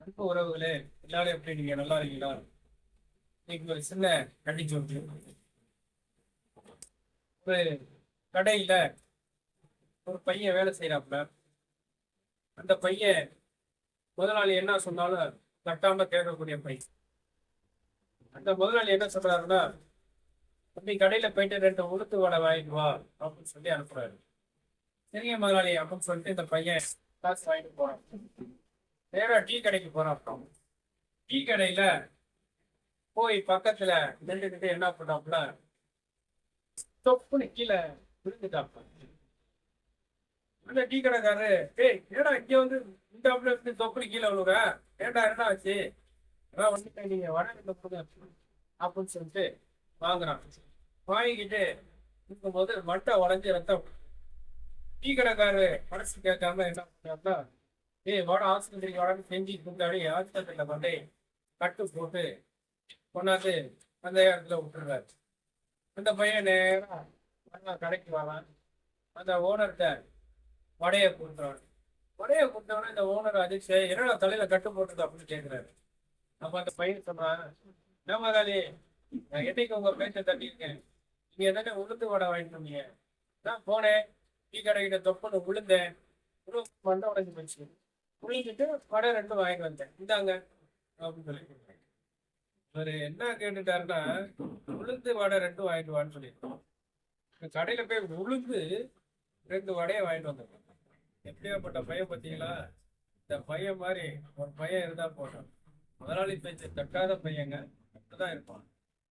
அன்பு உறவுகளே, எல்லாரும் எப்படி நீங்க நல்லா இருக்கீங்களா? இன்னைக்கு ஒரு சின்ன கண்டிச்சு ஒரு கடையில ஒரு பையன் வேலை செய்யறாப்புல. அந்த பையன் முதலாளி என்ன சொன்னாலும் தட்டாம கேட்கக்கூடிய பையன். அந்த முதலாளி என்ன சொல்றாருன்னா, தம்பி கடையில போயிட்டு 2 உளுத்து வடை வாங்கிட்டு வா அப்படின்னு சொல்லி அனுப்புறாரு. சரிங்க முதலாளி அப்படின்னு சொல்லிட்டு இந்த பையன் காசு வாங்கிட்டு போறான். நேரா டீ கடைக்கு போறான். டீ கடையில போய் பக்கத்துல நின்றுக்கிட்டு என்ன பண்ணாப்புல, தொப்புன்னு கீழே விழுந்துட்டாப்புல. அந்த டீ கடைக்காரரு, ஏய் ஏடா இங்க வந்து இந்த இருந்து தொப்புனு கீழே விழுற, ஏண்டா என்ன ஆச்சு? அதான் வந்துட்டேன், நீங்க வடை கொடுங்க அப்படின்னு சொல்லிட்டு வாங்குறான். வாங்கிக்கிட்டு இருக்கும்போது மட்டை உடஞ்சி ரத்தம். டீ கடைக்காரரு மனசு கேட்காம என்ன பண்ணாருன்னா, ஏய் வடை ஆஸ்பத்திரிக்கு வடை செஞ்சு கொடுத்தாடி ஆஸ்பத்திரியில கொண்டு கட்டு போட்டு கொண்டாந்து அந்த இடத்துல விட்டுறாரு. அந்த பையன் நேரம் கடைக்கு வரான். அந்த ஓனர்கிட்ட வடையை கொடுக்குறான். வடையை கொடுத்தவொடனே இந்த ஓனர் அதிர்ச்சி, என்னடா தலையில கட்டு போட்டுருக்கு அப்படின்னு கேட்கிறாரு. அப்ப அந்த பையன் சொன்னான், என்ன முதலாளி, நான் என்னைக்கு உங்க பேச்ச தட்டியிருக்கேன், நீங்க என்னென்ன உளுந்து வடை வாங்கிட்டு வந்தீங்க, நான் போனேன் டீ கடைக்கிட்ட தொப்புன்னு விழுந்தேன், மண்டை உடஞ்சி போச்சு, விழுந்துட்டு வடை 2 வாங்கிட்டு வந்தேன், இந்தாங்க அப்படின்னு சொல்லி கொடுத்தேன். இவரு என்ன கேட்டுட்டாருன்னா, உளுந்து வடை 2 வாங்கிட்டு வான்னு சொல்லியிருக்கோம். கடையில போய் உளுந்து 2 வடையை வாங்கிட்டு வந்தோம். எப்படியாப்பட்ட பையன் பார்த்தீங்களா? இந்த பையன் மாதிரி ஒரு பையன் இருந்தா போதும். முதலாளி பேச்சு தட்டாத பையங்க அப்படிதான் இருப்பான்.